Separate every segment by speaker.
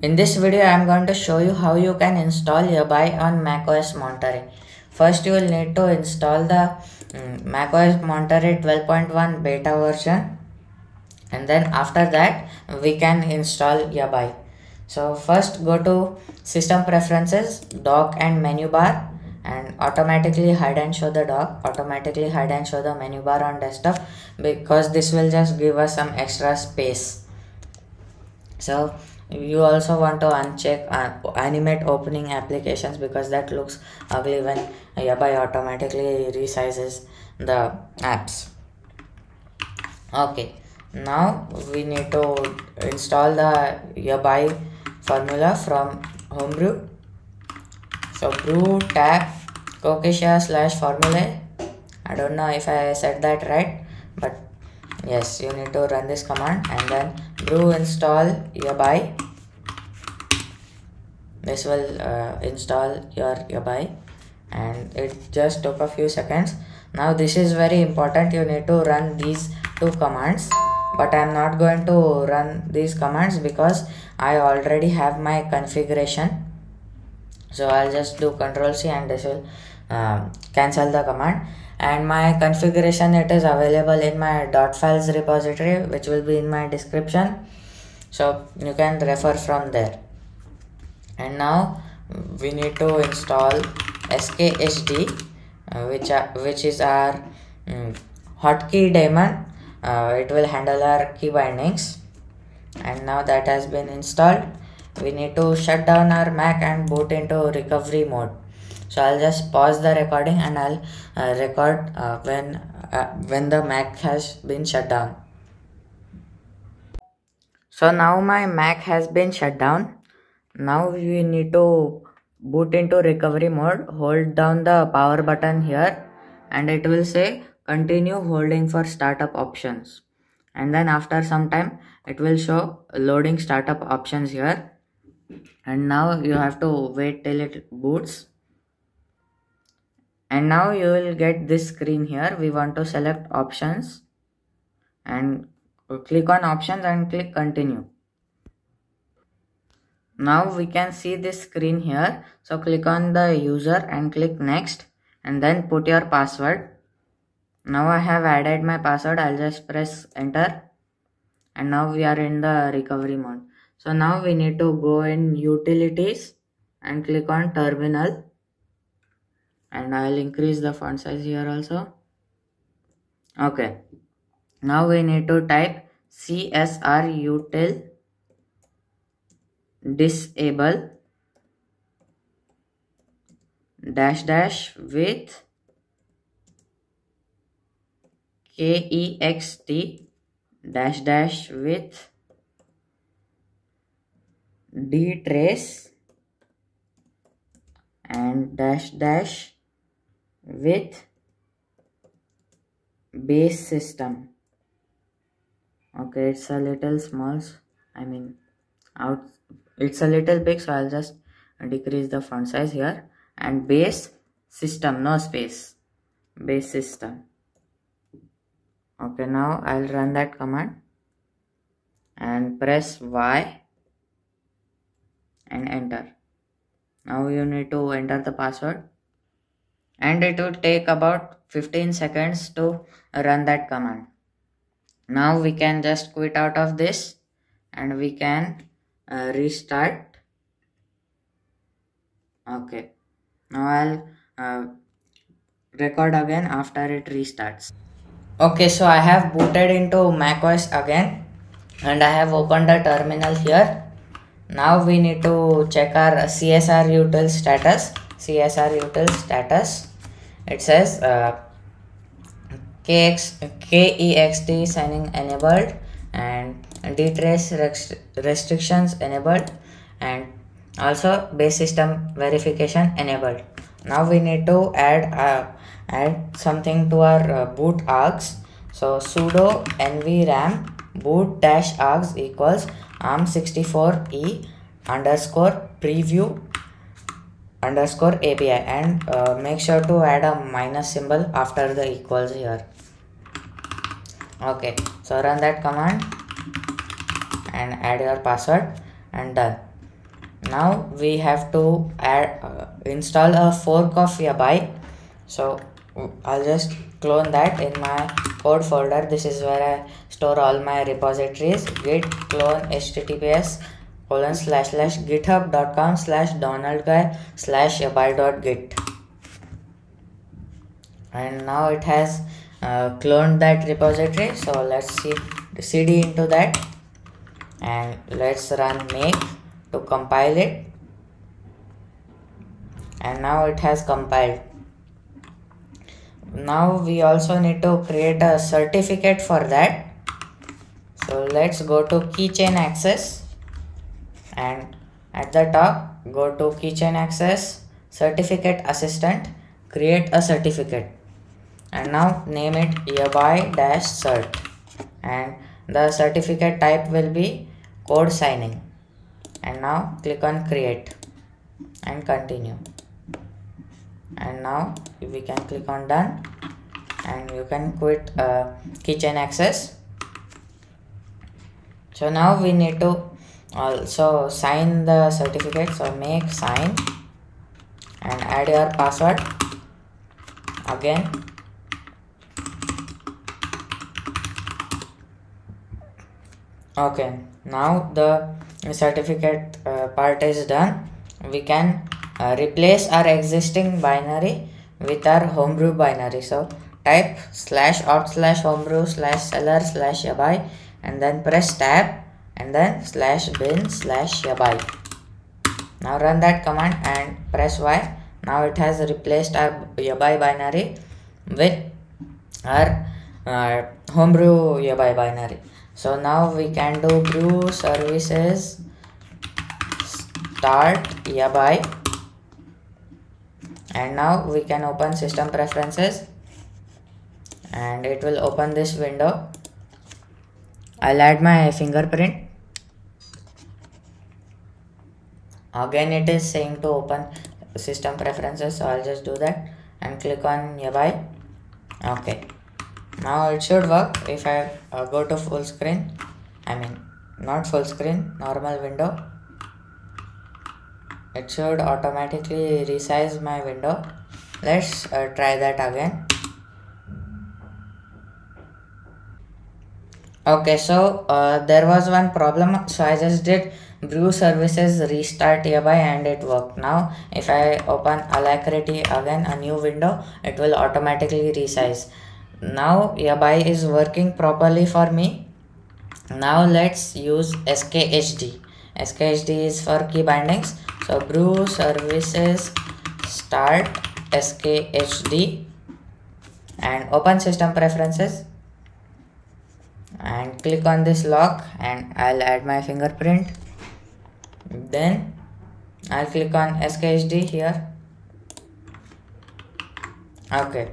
Speaker 1: In this video, I am going to show you how you can install Yabai on macOS Monterey. First, you will need to install the macOS Monterey 12.1 beta version, and then after that, we can install Yabai. So first, go to System Preferences, Dock and Menu Bar, and automatically hide and show the dock, automatically hide and show the menu bar on desktop, because this will just give us some extra space. So you also want to uncheck animate opening applications, because that looks ugly when Yabai automatically resizes the apps. Okay, now we need to install the Yabai formula from Homebrew. So brew tab Kokesia/formulae. I don't know if I said that right, but yes, you need to run this command and then brew install Yabai. This will install your Yabai, and it just took a few seconds. Now this is very important, you need to run these two commands, but I am not going to run these commands because I already have my configuration. So I'll just do Ctrl+C and this will cancel the command. And my configuration, it is available in my .files repository, which will be in my description, so you can refer from there. And now we need to install SKHD, which is our hotkey daemon. It will handle our key bindings, and now that has been installed, we need to shut down our Mac and boot into recovery mode. So I'll just pause the recording and I'll record when the Mac has been shut down. So now my Mac has been shut down. Now we need to boot into recovery mode. Hold down the power button here and it will say continue holding for startup options. And then after some time it will show loading startup options here. And now you have to wait till it boots. And now you will get this screen here. We want to select options and click on options and click continue. Now we can see this screen here. So click on the user and click next and then put your password. Now I have added my password. I'll just press enter. And now we are in the recovery mode. So now we need to go in utilities and click on terminal. And I'll increase the font size here also. Okay. Now we need to type csrutil disable -- with kext -- with dtrace and -- with base system. Okay, it's a little small, it's a little big, so I'll just decrease the font size here. And base system, no space, base system. Okay, now I'll run that command and press Y and enter. Now you need to enter the password and it will take about 15 seconds to run that command. Now we can just quit out of this and we can restart. Okay, now I'll record again after it restarts. Okay, so I have booted into macOS again and I have opened the terminal here. Now we need to check our csrutil status. csrutil status, it says kext signing enabled and dtrace restrictions enabled, and also base system verification enabled. Now we need to add something to our boot args. So sudo nvram boot -args equals arm64e _preview _API, and make sure to add a minus symbol after the equals here. Okay, so run that command and add your password and done. Now we have to install a fork of yabai. So I'll just clone that in my code folder. This is where I store all my repositories. Git clone https://github.com/donaldguy/yabai.git, and now it has cloned that repository. So let's see cd into that, and let's run make to compile it, and now it has compiled. Now we also need to create a certificate for that. So let's go to keychain access, and at the top go to keychain access, certificate assistant, create a certificate, and now name it yabai-cert, and the certificate type will be code signing, and now click on create and continue, and now we can click on done, and you can quit keychain access. So now we need to also sign the certificate. So make sign and add your password again. Okay, now the certificate part is done. We can replace our existing binary with our homebrew binary. So type /opt/homebrew/seller/yabai, and then press tab, and then /bin/yabai. Now run that command and press Y. Now it has replaced our yabai binary with our homebrew yabai binary. So now we can do brew services start yabai, and now we can open system preferences, and it will open this window. I'll add my fingerprint. Again it is saying to open system preferences, so I'll just do that and click on yabai. Okay, now it should work. If I go to full screen, not full screen, normal window, it should automatically resize my window. Let's try that again. Okay, so there was one problem, so I just did brew services restart yabai and it worked. Now if I open Alacrity again, a new window, it will automatically resize. Now yabai is working properly for me. Now let's use SKHD. SKHD is for key bindings. So brew services start SKHD, and open system preferences and click on this lock, and I'll add my fingerprint. Then I'll click on SKHD here. Okay,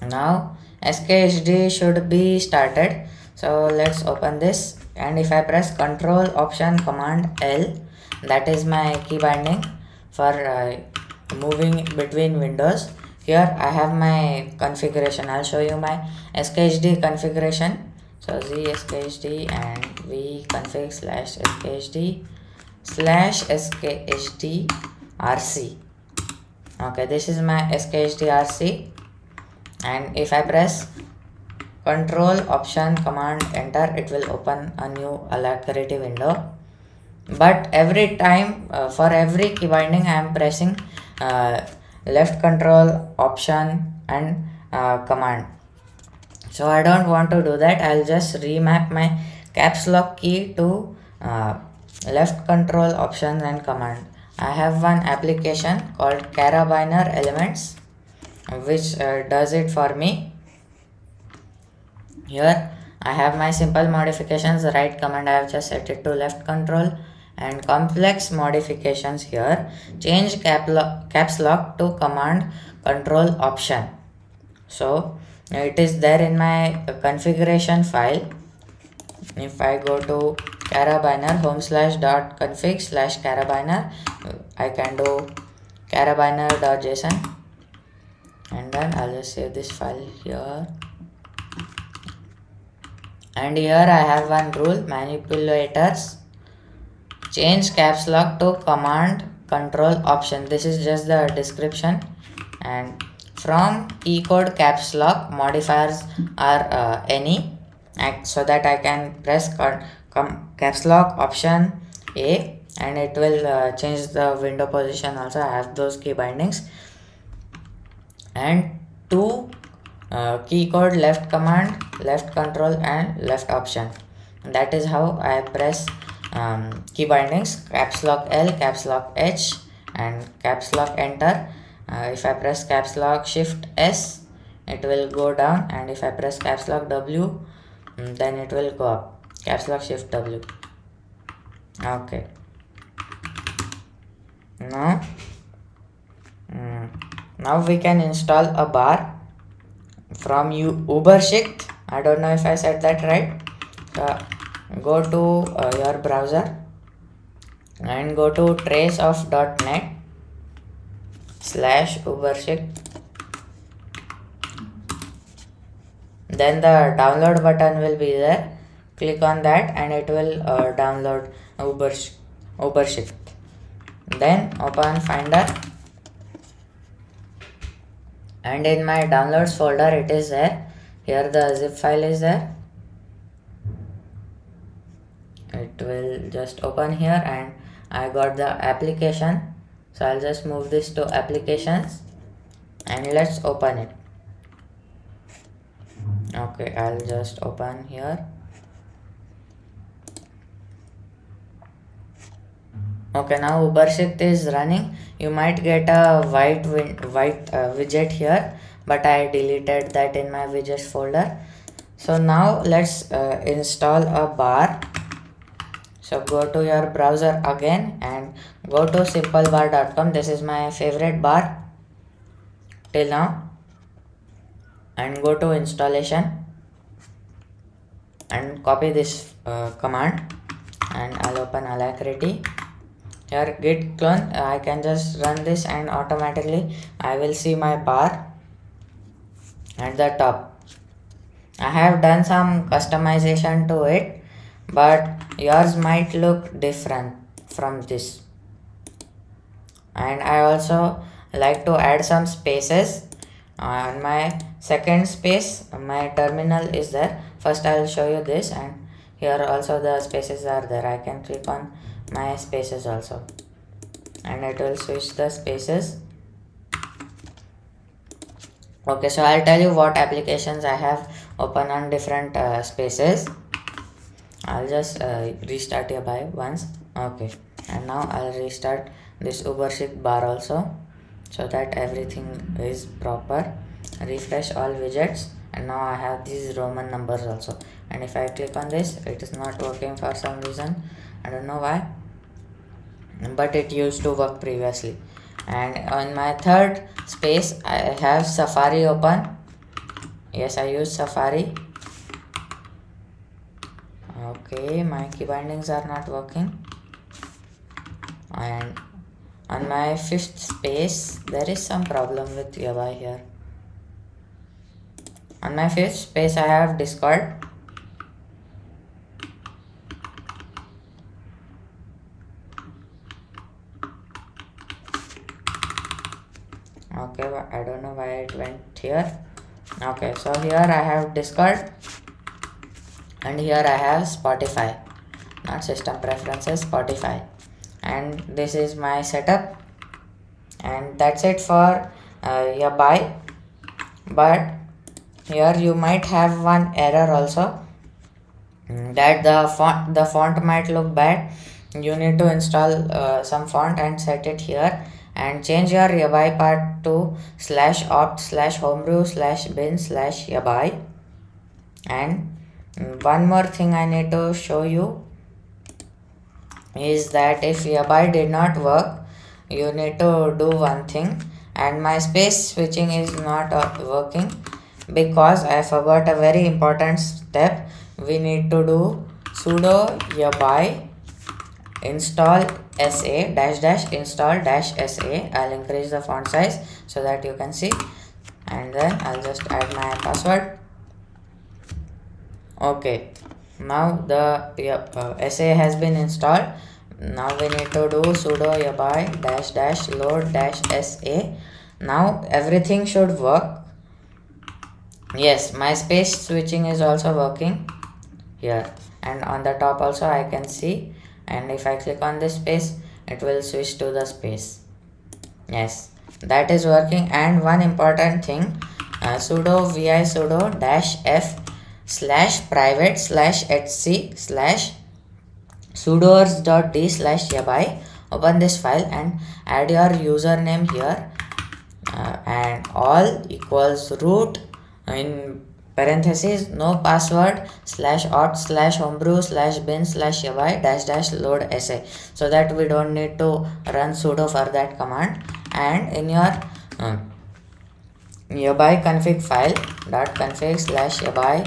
Speaker 1: now SKHD should be started. So let's open this, and if I press Control Option Command L, that is my key binding for moving between windows. Here I have my configuration. I'll show you my SKHD configuration. So zskHD and vconfig/skHD/skHD-rc. Okay, this is my SKHD-rc, and if I press Control Option Command Enter, it will open a new Alacrity window. But every time for every key binding I am pressing left control option and command. So I don't want to do that. I'll just remap my caps lock key to left control option and command. I have one application called Carabiner Elements which does it for me. Here I have my simple modifications. Right command I have just set it to left control, and complex modifications here change caps lock to command control option. So it is there in my configuration file. If I go to Carabiner home/.config/carabiner, I can do carabiner.json, and then I'll just save this file here. And here I have one rule: manipulators change caps lock to command control option. This is just the description. And from keycode caps lock, modifiers are any, so that I can press caps lock option A, and it will change the window position. Also I have those key bindings. And two keycode left command, left control, and left option. That is how I press key bindings: caps lock L, caps lock H, and caps lock enter. If I press caps lock shift S, it will go down, and if I press caps lock W, then it will go up. Caps lock shift W. Okay. Now we can install a bar from Ubershift. I don't know if I said that right. So go to your browser and go to traceof.net /Ubershift. Then the download button will be there. Click on that and it will download Ubershift. Then open Finder, and in my downloads folder it is there. Here the zip file is there. It will just open here, and I got the application, so I'll just move this to applications and let's open it. Okay, I'll just open here. Okay, now Ubershift is running. You might get a white widget here, but I deleted that in my widgets folder. So now let's install a bar. So go to your browser again and go to simplebar.com. This is my favorite bar till now. And go to installation and copy this command, and I'll open Alacrity. Here git clone, I can just run this and automatically I will see my bar at the top. I have done some customization to it, but yours might look different from this. And I also like to add some spaces. On my second space, my terminal is there. First I will show you this, and here also the spaces are there. I can click on my spaces also, and it will switch the spaces. Okay, so I'll tell you what applications I have open on different spaces. I'll just restart here by once. Okay, and now I'll restart this Ubershift bar also, so that everything is proper. Refresh all widgets, and now I have these Roman numbers also. And if I click on this, it is not working for some reason. I don't know why, but it used to work previously. And on my third space, I have Safari open. Yes, I use Safari. Okay, my key bindings are not working. And on my fifth space, there is some problem with Yabai here. On my fifth space, I have Discord. Okay, I don't know why it went here. Okay, so here I have Discord, and here I have Spotify, not system preferences, Spotify. And this is my setup, and that's it for Yabai. But here you might have one error also, that the font might look bad. You need to install some font and set it here, and change your Yabai part to /opt/homebrew/bin/Yabai. And one more thing I need to show you is that if Yabai did not work, you need to do one thing. And my space switching is not working because I forgot a very important step. We need to do sudo yabai install sa --install -sa. I'll increase the font size so that you can see, and then I'll just add my password. Okay, now the SA has been installed. now we need to do sudo yabai dash dash load dash sa. Now everything should work. Yes, my space switching is also working here, and on the top also I can see, and if I click on this space it will switch to the space. Yes, that is working. And one important thing, sudo vi sudo dash f slash private slash etc slash sudoers.d slash yabai. Open this file and add your username here, and all equals root in parentheses no password slash auth slash homebrew slash bin slash yabai dash dash load sa, so that we don't need to run sudo for that command. And in your yabai config file dot config slash yabai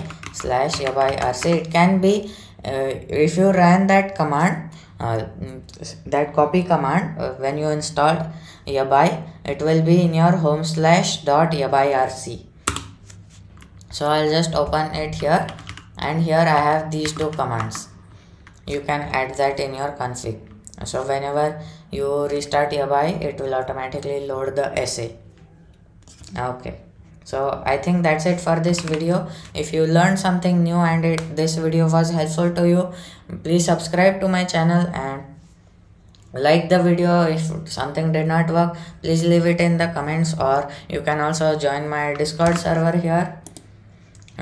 Speaker 1: rc, it can be if you run that command, that copy command, when you installed yabai, it will be in your home slash dot yabai rc. So I'll just open it here, and here I have these two commands. You can add that in your config. So whenever you restart yabai, it will automatically load the sa. Okay, so I think that's it for this video. If you learned something new and this video was helpful to you, please subscribe to my channel and like the video. If something did not work, please leave it in the comments, or you can also join my Discord server here.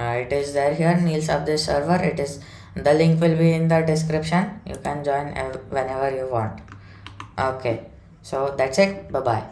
Speaker 1: It is there here, Neil Subdesh server. It is, the link will be in the description. You can join whenever you want. Okay, so that's it. Bye bye.